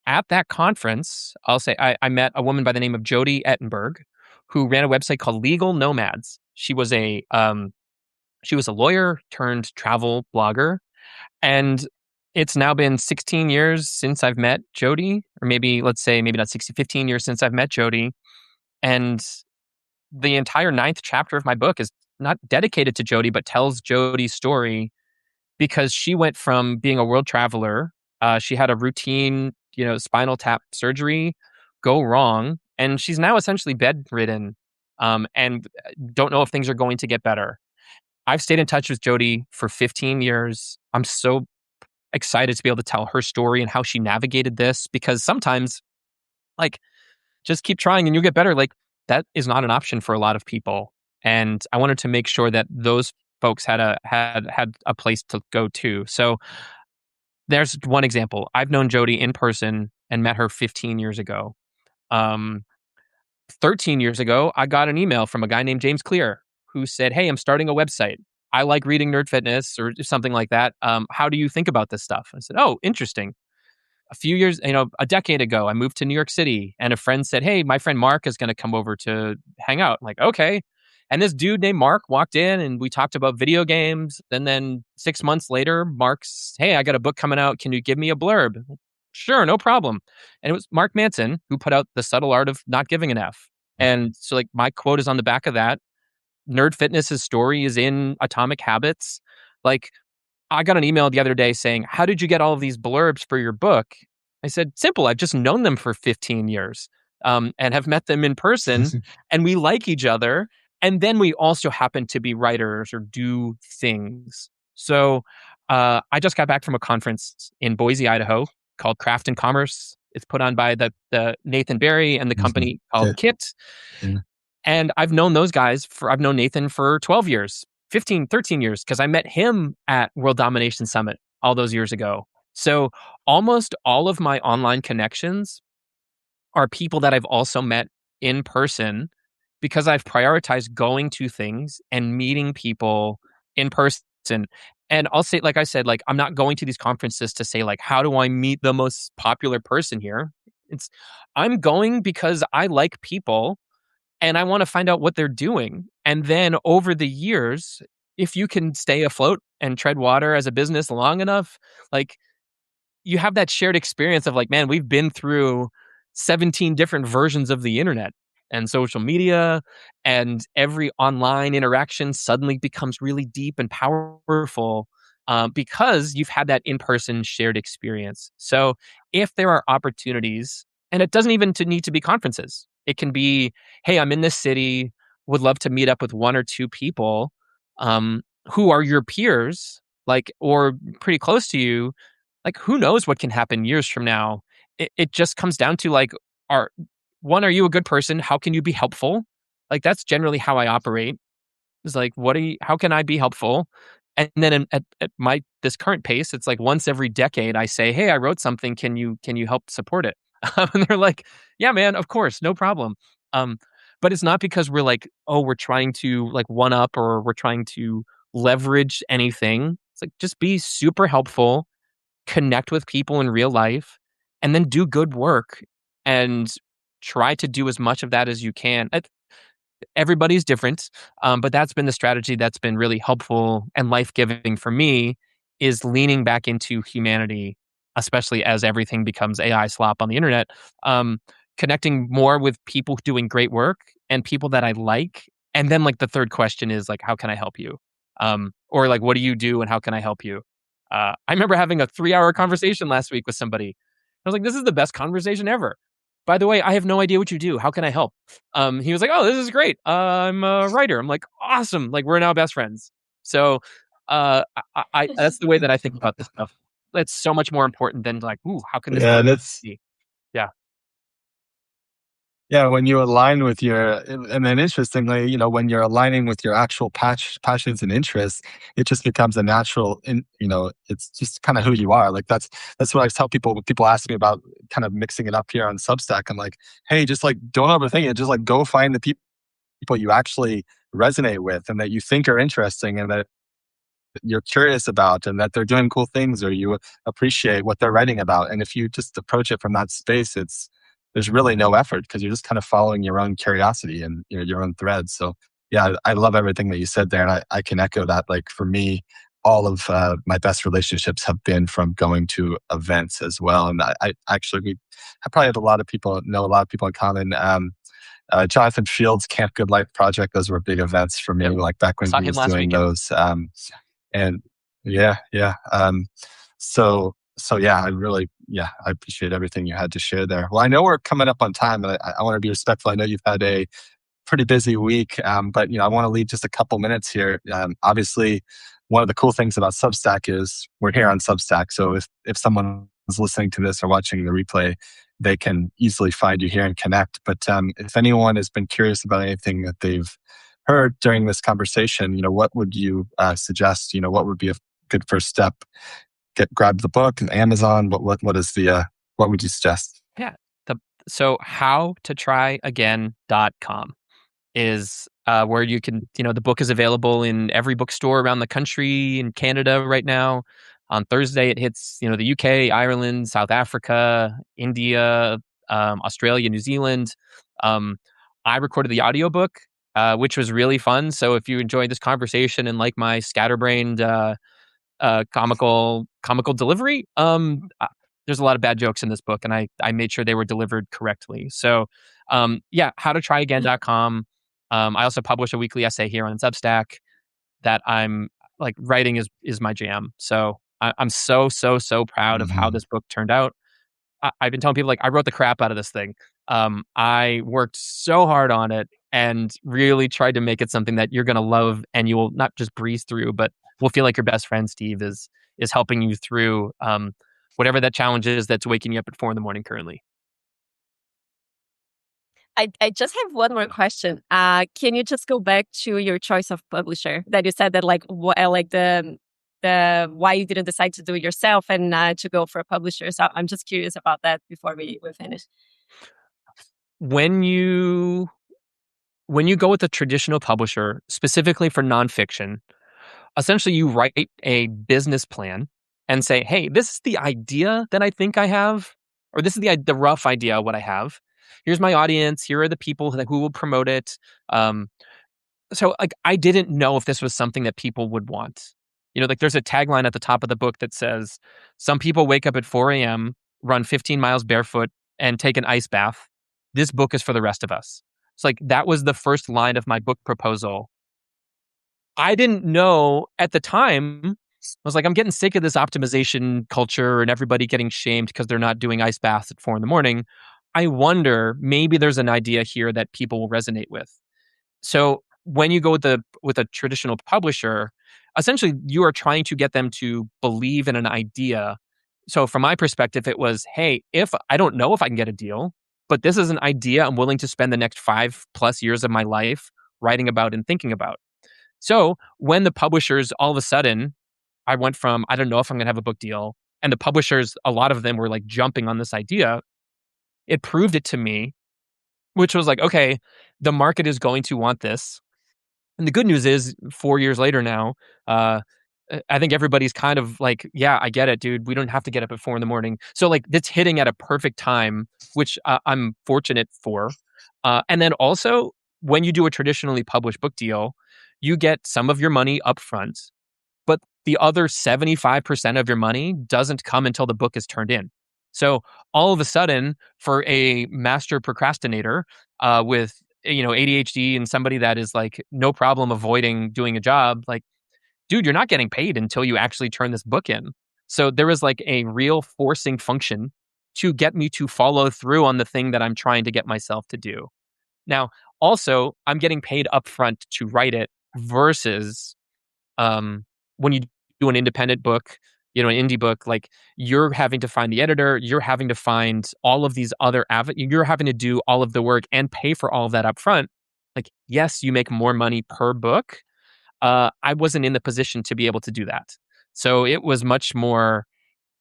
at that conference, I'll say I met a woman by the name of Jody Ettenberg, who ran a website called Legal Nomads. She was a lawyer turned travel blogger. And it's now been 16 years since I've met Jody, or maybe not 15 years since I've met Jody. And the entire 9th chapter of my book is not dedicated to Jody, but tells Jody's story, because she went from being a world traveler. She had a routine, spinal tap surgery go wrong, and she's now essentially bedridden, and don't know if things are going to get better. I've stayed in touch with Jody for 15 years. I'm so excited to be able to tell her story and how she navigated this, because sometimes, like, just keep trying and you'll get better. Like, that is not an option for a lot of people. And I wanted to make sure that those folks had a place to go to. So there's one example. I've known Jody in person and met her 15 years ago. 13 years ago, I got an email from a guy named James Clear, who said, "Hey, I'm starting a website. I like reading nerd fitness," or something like that. How do you think about this stuff? I said, "Oh, interesting." A decade ago, I moved to New York City, and a friend said, "Hey, my friend Mark is going to come over to hang out." I'm like, okay. And this dude named Mark walked in and we talked about video games. And then 6 months later, Mark's, hey, I got a book coming out. Can you give me a blurb? Sure, no problem. And it was Mark Manson who put out The Subtle Art of Not Giving an F. And so like my quote is on the back of that. Nerd Fitness's story is in Atomic Habits. Like I got an email the other day saying, how did you get all of these blurbs for your book? I said, simple. I've just known them for 15 years and have met them in person and we like each other. And then we also happen to be writers or do things. So I just got back from a conference in Boise, Idaho called Craft and Commerce. It's put on by the Nathan Barry and the company called Kit. Yeah. And I've known those guys I've known Nathan for 12 years, 15, 13 years, because I met him at World Domination Summit all those years ago. So almost all of my online connections are people that I've also met in person because I've prioritized going to things and meeting people in person. And I'll say, like I said, like I'm not going to these conferences to say like, how do I meet the most popular person here? I'm going because I like people and I want to find out what they're doing. And then over the years, if you can stay afloat and tread water as a business long enough, like you have that shared experience of like, man, we've been through 17 different versions of the internet and social media, and every online interaction suddenly becomes really deep and powerful because you've had that in-person shared experience. So if there are opportunities, and it doesn't even need to be conferences, it can be, hey, I'm in this city, would love to meet up with one or two people who are your peers, like, or pretty close to you. Like, who knows what can happen years from now? It just comes down to like, are you a good person? How can you be helpful? Like, that's generally how I operate. It's like, how can I be helpful? And then at this current pace, it's like once every decade I say, hey, I wrote something. Can you help support it? And they're like, yeah, man, of course, no problem. But it's not because we're like, oh, we're trying to like one up or we're trying to leverage anything. It's like, just be super helpful, connect with people in real life, and then do good work and try to do as much of that as you can. Everybody's different, but that's been the strategy that's been really helpful and life-giving for me, is leaning back into humanity, especially as everything becomes AI slop on the internet, connecting more with people doing great work and people that I like. And then like the third question is like, how can I help you? Or like, what do you do and how can I help you? I remember having a 3-hour conversation last week with somebody. I was like, this is the best conversation ever. By the way, I have no idea what you do. How can I help? He was like, oh, this is great. I'm a writer. I'm like, awesome. Like, we're now best friends. So I that's the way that I think about this stuff. It's so much more important than like, ooh, how can this be? Yeah. Yeah, when you align with and then interestingly, when you're aligning with your actual passions and interests, it just becomes a natural, it's just kind of who you are. Like that's what I tell people when people ask me about kind of mixing it up here on Substack. I'm like, hey, just like don't overthink it. Just like go find the people you actually resonate with and that you think are interesting and that you're curious about and that they're doing cool things or you appreciate what they're writing about. And if you just approach it from that space, there's really no effort because you're just kind of following your own curiosity and your own threads. So yeah, I love everything that you said there. And I can echo that. Like for me, all of my best relationships have been from going to events as well. And I probably have know a lot of people in common. Jonathan Fields' Camp Good Life project, those were big events for me, like back when he was doing those. And yeah. So yeah, I appreciate everything you had to share there. Well, I know we're coming up on time, but I want to be respectful. I know you've had a pretty busy week, but I want to leave just a couple minutes here. Obviously, one of the cool things about Substack is we're here on Substack. So if someone is listening to this or watching the replay, they can easily find you here and connect. But if anyone has been curious about anything that they've heard during this conversation, what would you suggest? What would be a good first step? Grab the book and Amazon. What would you suggest? Yeah. So howtotrayagain.com is where you can, the book is available in every bookstore around the country, in Canada right now. On Thursday, it hits, the UK, Ireland, South Africa, India, Australia, New Zealand. I recorded the audiobook which was really fun. So if you enjoyed this conversation and like my scatterbrained comical delivery, there's a lot of bad jokes in this book, and I made sure they were delivered correctly. So yeah, howtotryagain.com. I also publish a weekly essay here on Substack that I'm like, writing is my jam. So I'm so proud of how this book turned out. I've been telling people, like, I wrote the crap out of this thing. I worked so hard on it and really tried to make it something that you're going to love, and you will not just breeze through, but will feel like your best friend Steve is helping you through whatever that challenge is that's waking you up at 4 a.m. currently. I just have one more question. Can you just go back to your choice of publisher that you said that like the why you didn't decide to do it yourself and to go for a publisher? So I'm just curious about that before we finish. When you go with a traditional publisher, specifically for nonfiction, essentially you write a business plan and say, hey, this is the idea that I think I have, or this is the rough idea of what I have. Here's my audience. Here are the people who will promote it. So like, I didn't know if this was something that people would want. You know, like, there's a tagline at the top of the book that says, some people wake up at 4 a.m., run 15 miles barefoot, and take an ice bath. This book is for the rest of us. It's like, that was the first line of my book proposal. I didn't know at the time. I was like, I'm getting sick of this optimization culture and everybody getting shamed because they're not doing ice baths at 4 a.m. I wonder, maybe there's an idea here that people will resonate with. So when you go with a traditional publisher, essentially you are trying to get them to believe in an idea. So from my perspective, it was, hey, if I don't know if I can get a deal, but this is an idea I'm willing to spend the next 5+ years of my life writing about and thinking about. So when the publishers, all of a sudden, I went from, I don't know if I'm going to have a book deal, and the publishers, a lot of them were like jumping on this idea. It proved it to me, which was like, okay, the market is going to want this. And the good news is, 4 years later now, I think everybody's kind of like, yeah, I get it, dude. We don't have to get up at 4 a.m. So like, that's hitting at a perfect time, which I'm fortunate for. And then also, when you do a traditionally published book deal, you get some of your money up front, but the other 75% of your money doesn't come until the book is turned in. So all of a sudden, for a master procrastinator with ADHD and somebody that is like no problem avoiding doing a job, like, dude, you're not getting paid until you actually turn this book in. So there was like a real forcing function to get me to follow through on the thing that I'm trying to get myself to do. Now, also, I'm getting paid upfront to write it versus when you do an independent book, an indie book, like, you're having to find the editor, you're having to find all of these other you're having to do all of the work and pay for all of that upfront. Like, yes, you make more money per book. I wasn't in the position to be able to do that. So it was much more,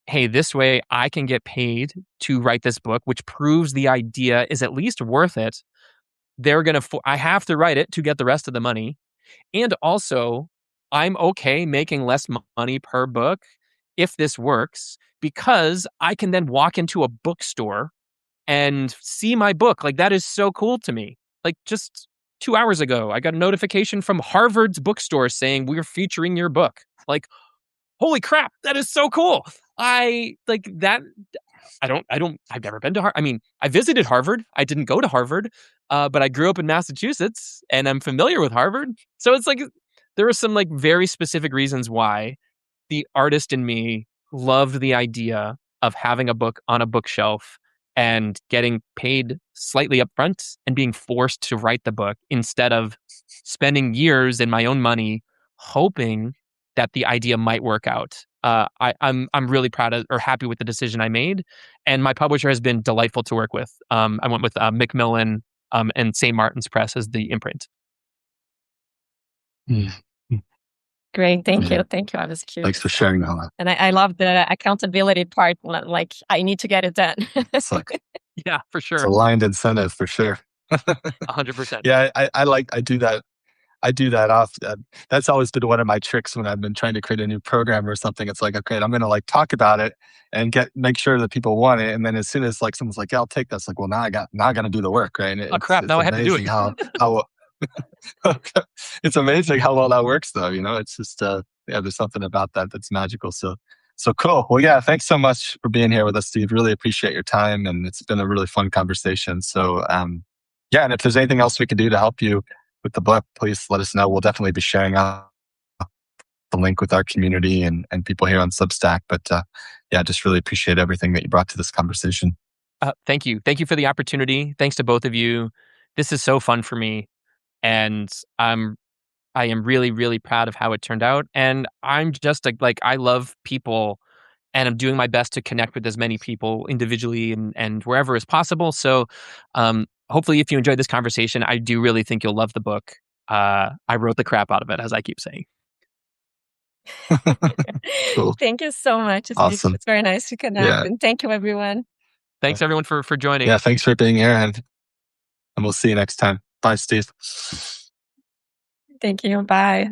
hey, this way I can get paid to write this book, which proves the idea is at least worth it. I have to write it to get the rest of the money. And also, I'm okay making less money per book if this works, because I can then walk into a bookstore and see my book. Like, that is so cool to me. Like, just 2 hours ago, I got a notification from Harvard's bookstore saying, we're featuring your book. Like, holy crap, that is so cool. I like that. I've never been to Harvard. I mean, I visited Harvard. I didn't go to Harvard, but I grew up in Massachusetts and I'm familiar with Harvard. So it's like, there are some like very specific reasons why the artist in me loved the idea of having a book on a bookshelf and getting paid slightly upfront and being forced to write the book instead of spending years in my own money hoping that the idea might work out. I'm really proud of, or happy with, the decision I made, and my publisher has been delightful to work with. I went with Macmillan and St. Martin's Press as the imprint. Great, thank you. I was curious. Thanks for sharing all that. And I love the accountability part. Like, I need to get it done. It's like, yeah, for sure. It's aligned incentive for sure. 100%. Yeah, I do that. I do that often. That's always been one of my tricks when I've been trying to create a new program or something. It's like, okay, I'm going to like talk about it and make sure that people want it. And then as soon as like someone's like, yeah, I'll take this, like, well, now I got to do the work, right? Oh crap! Now I have to do it. how It's amazing how well that works, though. It's just yeah, there's something about that that's magical. So cool. Well, yeah, thanks so much for being here with us, Steve. Really appreciate your time, and it's been a really fun conversation. So yeah, and if there's anything else we can do to help you with the book, please let us know. We'll definitely be sharing out the link with our community and people here on Substack. But yeah, just really appreciate everything that you brought to this conversation. Thank you. Thank you for the opportunity. Thanks to both of you. This is so fun for me. And I am really, really proud of how it turned out. And I'm just like I love people and I'm doing my best to connect with as many people individually and wherever is possible. So hopefully if you enjoyed this conversation, I do really think you'll love the book. I wrote the crap out of it, as I keep saying. Cool. Thank you so much. Awesome. It's very nice to connect. Yeah. And thank you, everyone. Thanks everyone for joining. Yeah, thanks for being here, and we'll see you next time. Bye, Steve. Thank you. Bye.